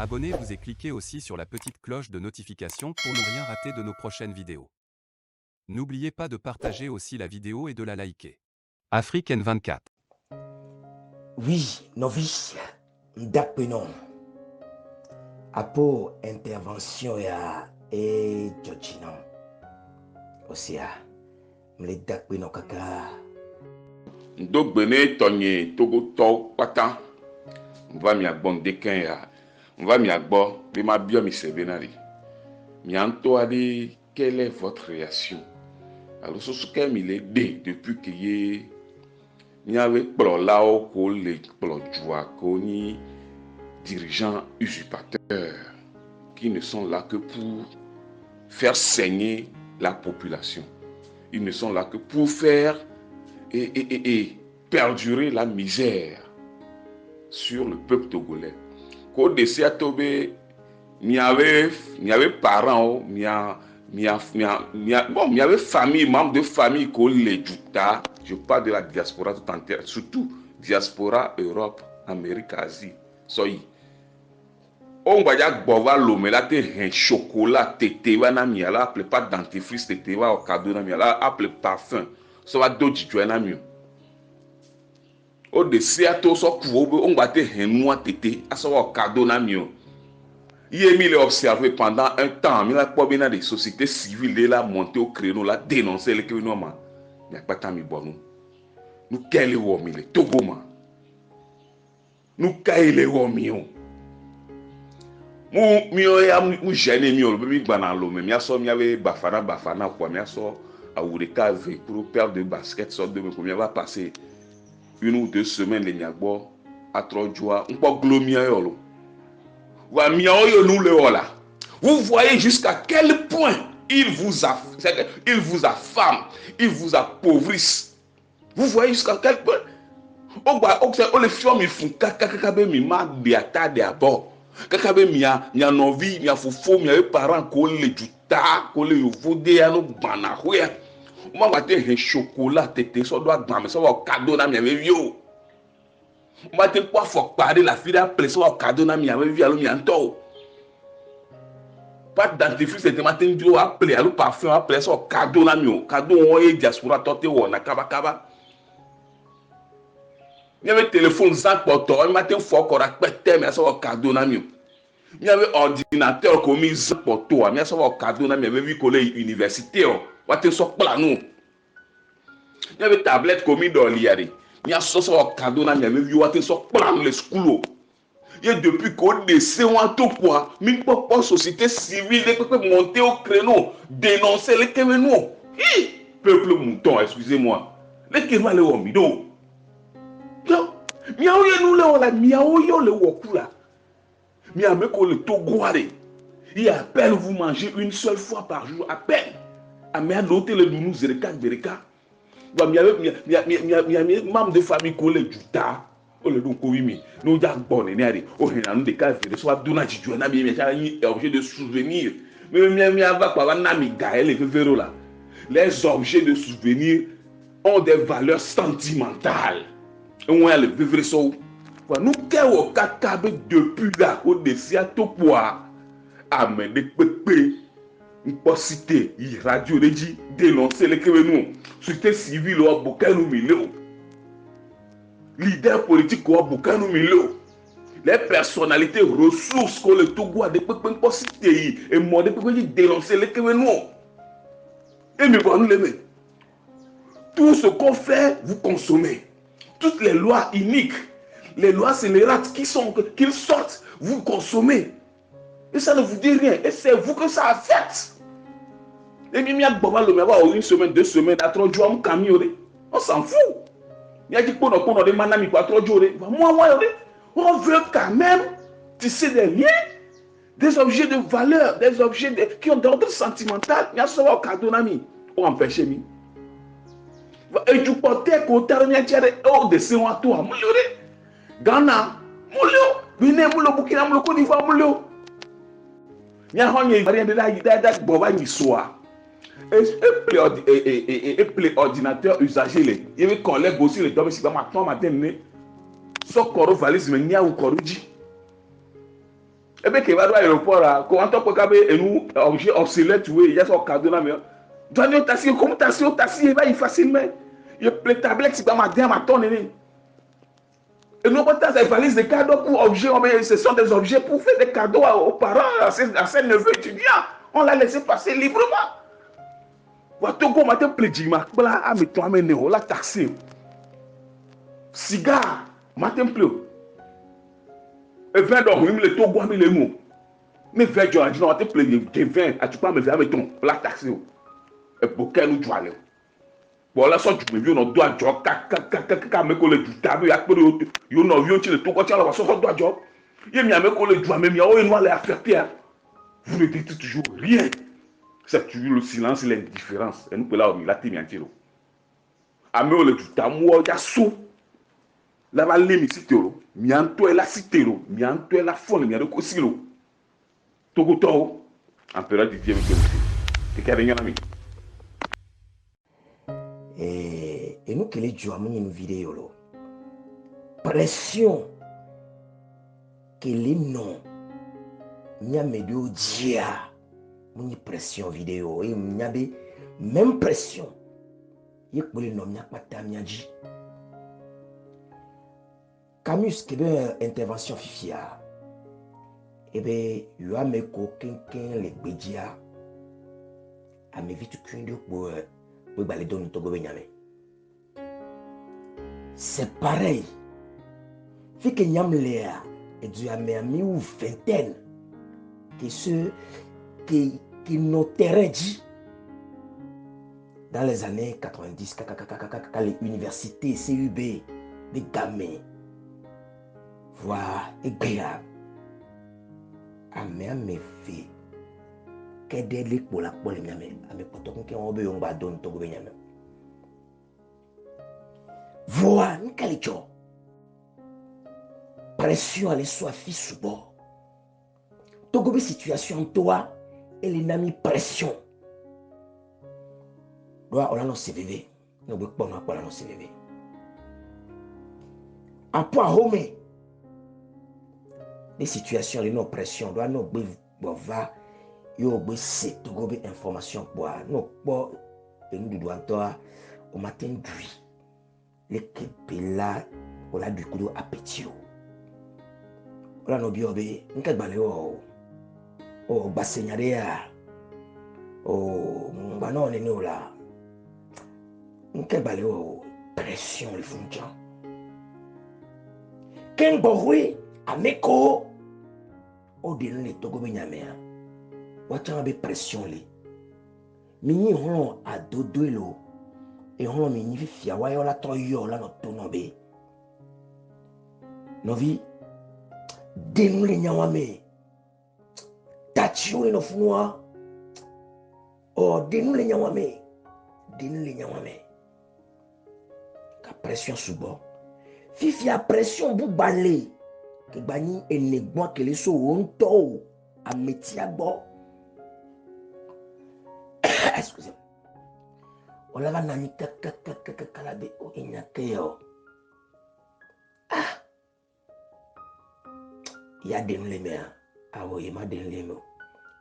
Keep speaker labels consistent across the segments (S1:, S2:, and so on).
S1: Abonnez-vous et cliquez aussi sur la petite cloche de notification pour ne rien rater de nos prochaines vidéos. N'oubliez pas de partager aussi la vidéo et de la liker. Afrique N24.
S2: Oui, novice, d'appenon. Apo intervention et Georgina. Aussi, me d'appenon kaka.
S3: Donc, Bené, Tony, Togo, Tau, Patan. On va m'y abonder qu'un ya. On va m'y abonder, mais ma bien m'y sévénari. M'y antoine, quelle est votre réaction? Alors, ce qu'elle m'y est dé depuis qu'il y avait pour là-haut, pour les joie, ni dirigeants usurpateurs qui ne sont là que pour faire saigner la population. Ils ne sont là que pour faire et perdurer la misère sur le peuple togolais. Qu'au dessus à Tobé, il y avait parents, il y avait famille, membres de famille qu'on les juta. Je parle de la diaspora tout entière, surtout diaspora Europe, Amérique, Asie. Soyi. On va dire bova l'homme là te un chocolat tété va na miala appelé pas dentifrice tété va au cadeau na miala appelé parfum. Ça va d'autres tu na mieux. Au dessus à tout ça on va te un mois tété à ça va au cadeau na mieux. Il est mis les observer pendant un temps, mais là pas bien des sociétés civiles là monter au créneau là dénoncer les créneaux man. Il y a pas tant mi bon nous quel est womi le Togo man. Nous quel est womi mu gêné mi mi gbana lo me mi aso mi ave bafana quoi mi aso a Oureka ve pour perdre de basket so de me ko mi va passer 1 ou 2 semaines les miagbo à Trojua on pas glomia yo wa mi yo nous le voilà. Vous voyez jusqu'à quel point il vous affame, il vous appauvrisse. Vous voyez jusqu'à quel point on les filles mi font kaka be mi ma biata de abord. Kaka be mia novi mia fofo mia parents ko le juta ko le vode ya no gbana hoya. Moi va te un chocolat tété so doit gbana so va cadeau na mia yo. Moi te quoi faut parler la fille après so va cadeau na mia vi alo mia nto. Pas dentifrice c'était matin du appelé alo parfum après so cadeau na mio cadeau on e diaspora toté wona kaba. Il y avait téléphone sans porteur, il matin fort qu'on respectait mais ça va cadeau na mieux. Il y avait ordinateur comme sans porteur, mais ça va cadeau na mieux, il y avait vu collège université, on va so plano. Il y avait tablette comme dans liari. Il y a ça va cadeau na mieux, il y avait so plano les school. Il y a depuis qu'on descend en tout quoi, mais pas société civile qui peut monter au créneau, dénoncer les kémenou. Peuple mouton, excusez-moi. Les kémenou les homido. Miao ye nous le miao yo le wokula. Miao me ko le togoare. Il appelle vous manger une seule fois par jour à peine. A me noter le nounou zereka. Ba miao membre de famille ko le juta. O le don ko wimi. No ja bonne neri. O hena no de ka vere so aduna jijo na mi cha ni objet de souvenir. Mais miao va pa na mi gaël le vero là. Les objets de souvenir ont des valeurs sentimentales. On va le vivre ça. Nous avons depuis là au dessus à tout poids. Amen de pépé. Nous pouvons citer radio dénoncer les criminels. Société civile au Bokano Milo. Leader politique au Bokano Milo. Les personnalités ressources que le Togo a des pépés pour citer et moi de pépé dénoncer les criminels. Et mais bon nous les mettre. Tout ce qu'on fait, vous consommez. Toutes les lois uniques, les lois scélérates qu'ils sortent, vous consommez. Et ça ne vous dit rien. Et c'est vous que ça affecte. Et bien, il y a une semaine, 2 semaines, à 3 jours, on s'en fout. Il y a qui qu'on a des manami pour 3 jours. On veut quand même tisser des liens, des objets de valeur, des objets qui ont d'ordre sentimental. Il y a ce cadeau d'ami. On empêche mi. Et tu portais côté de ce mois toi Ghana mulio bine mulo Burkina mulo Côte d'Ivoire mulio nya honye variant de la boba ni soa et play ordinateur usagé les il y collègue aussi les domiciles matin ne so koro valise me nya ou koruji Et bien, qu'il va à l'aéroport, comment tu peux caber un objet obsolète, il y a son cadeau là, mais. Donne un taxi, comment taxi, il va y facilement. Il y a plein de tablettes, c'est pas ma dame à ton. Et nous, quand tu valise des cadeaux pour objets, ce sont des objets pour faire des cadeaux aux parents, à ses neveux étudiants. On l'a laissé passer librement. Togo matin plaisir, là, à me toi, la taxi. Cigare, matin plus. Et 20 dormir, le Togo, les mots. Mais 20 jours, je vais te plaisir, je viens, tu peux me faire avec ton, la taxi. Et pour quel nous tu aller? Bon, là, ça, tu me viens, on doit job, me coller du tabou, il y a que le, you know, you le tout, quand tu as la façon, doit job. Il y a me coller du même, il y a une noix, les affectés. Vous ne dites toujours rien. C'est toujours le silence et l'indifférence. Et nous, là, on a été bien tiré. Ame le du tabou, il y a sous. Là, va l'aimer si tu es là. Mianto est la cité, mianto est la folle, mianto est la Togo Togo, en période de Dieu, c'est qu'il y a un ami.
S2: Et nous, qui les jouons, une vidéo, pression, que les noms, il y a mes deux dia, une pression vidéo, et il y a même pression, il y a les noms, il y a pas de Camus, qui est une intervention fifia, et bien, il y a mes coquins, les bédia, à mes vites pour les donner Togo Benyame. C'est pareil. Fait que Nyam Léa et du ami ou vingtaine, que ceux qui nous terrain dit dans les années 90, quand les universités, CUB, les gamins, voient et gréables, à mes filles, qu'est-ce que pour la pour les miens, à mes potes qui ont besoin de donner Togo Benyame. Voilà, nous calicho. Pression à soit fils sous bord. Togo be situation toi et les amis pression. Doit on a nos CVV. Nous ne pouvons pas nos CVV. À point home. Les situations les nos pression doit nous va yo be c'est Togo be information pour nous pas et nous doit toi au matin du les kepela on a du coup appétit. On a nos biobe n'ka baleo o basenyarea o mbano neno la n'ka baleo pression le funjan ken bohui ameko o de le Togo Benyame wacha be pression le mini hon a dodoelo e hon mini fia wa yo la to yo la no to no be no vi denu le nyawame tachiole no funwa o denu le nyawame ka pression subo fifi a pression bu balé que bani enegbo que les so onto a metiagbo excusez-moi on la va nani kalabe o inyakeo ya den le mea awo yema den le mo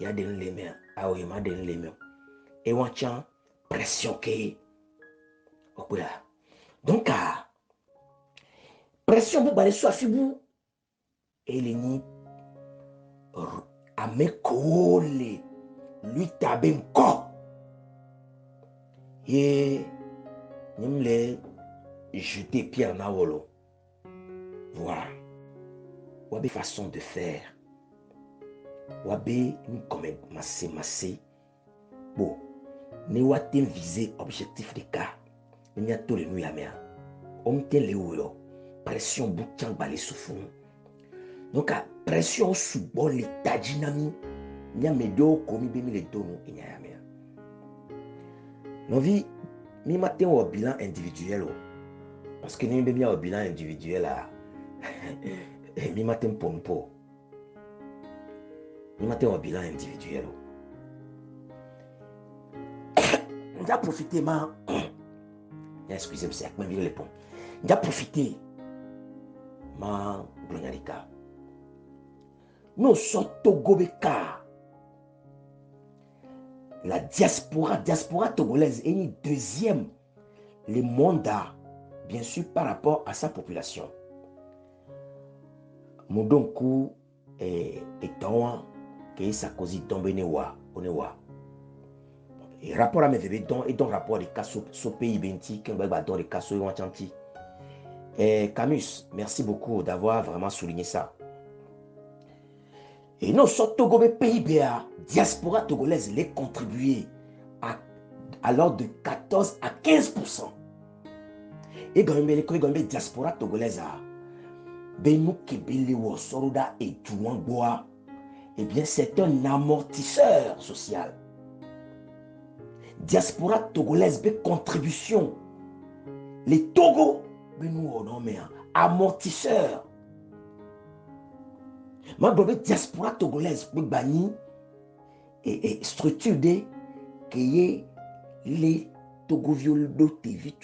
S2: ya den le mea awo yema den le mo et wanchan pression ke okola donc pression bu balé so afibu et les ni à me coller lui taber encore et nous les jeter pierre na wolo voilà wabe façon de faire wabe nous comme massé bon ne watem viser objectif de cas n'y a tout le nuit à mer on te le yo pression boutan balé sous donc à pression sous bon l'état dynamique n'y a médio comme bien les dons il y a mer nos vies mi matin au bilan individuel parce que ni bien au bilan individuel là mi matin pompo mi matin au bilan individuel on a profité ma excusez-moi c'est avec ma vie les ponts on a profité ma gloriarika nous sommes Togobeka. La diaspora togolaise est une deuxième, le monde bien sûr par rapport à sa population. Moudonkou est un qui est cause d'Ombenewa, Onewa. Et rapport à mes bébés, et donc rapport des cas sur pays benti, qui va dans les cas sur Wanchanti. Et Camus, merci beaucoup d'avoir vraiment souligné ça. Et nous sommes Togobé PIB, diaspora togolaise, les contribuer à l'ordre de 14 à 15%. Et quand même, diaspora togolaise, Benou Kebele Wosoroda et Touangboa, eh bien, c'est un amortisseur social. Diaspora togolaise, be contribution. Les Togo, Benou Onomé, amortisseur. Ma diaspora togolaise, be bani et structure de qui est les Togovioldo TV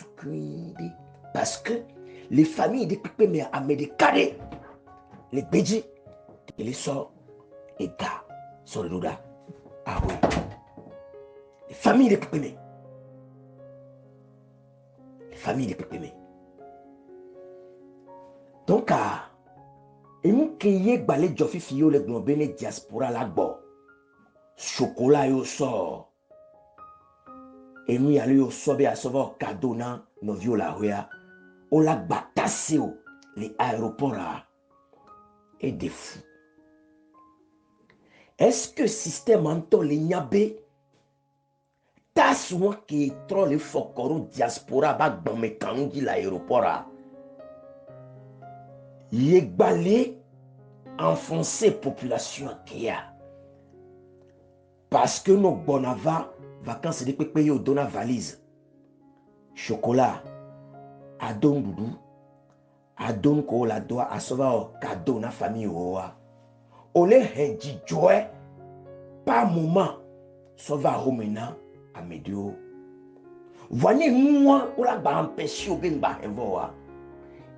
S2: parce que les familles de Pipé à des cadets, les Béji, et les sorts, et gars, sur le Douda. Ah oui. Les familles de Pipé. Les familles de Pipé. Donc, et nous qui balé Jofi Fio le globéné diaspora là-bas. Chocolat et au sort. Et nous y allons au sobe à savoir cadeau dans nos viola. On l'a batassé les aéroports et des fous. Est-ce que le système entend les nyabé? T'as souvent qui est trop le fokoro diaspora bak dans mes canons de l'aéroport. Y est balé enfoncer population qui a. Parce que nos bonava vacances de pépé yo donna valise. Chocolat. Adon doudou. Adon ko la doa à sauver cadeau na famille oa. Ole hedji joie. Par moment. Sauver homena à médio. Voyez moi ou la ba empêcher au bimba envoa.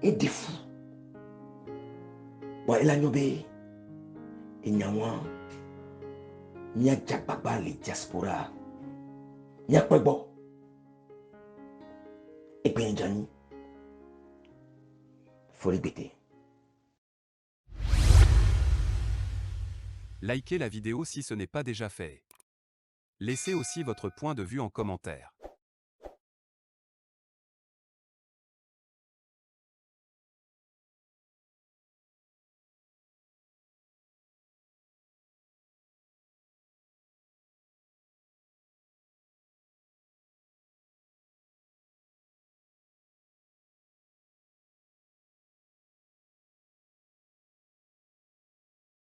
S2: Et des fous. Bon, il a nyobe. Il y a moi. Il y a Jakbaba les diaspora. Il y a Kwebo. Et bien, Jani. Faut répéter.
S1: Likez la vidéo si ce n'est pas déjà fait. Laissez aussi votre point de vue en commentaire.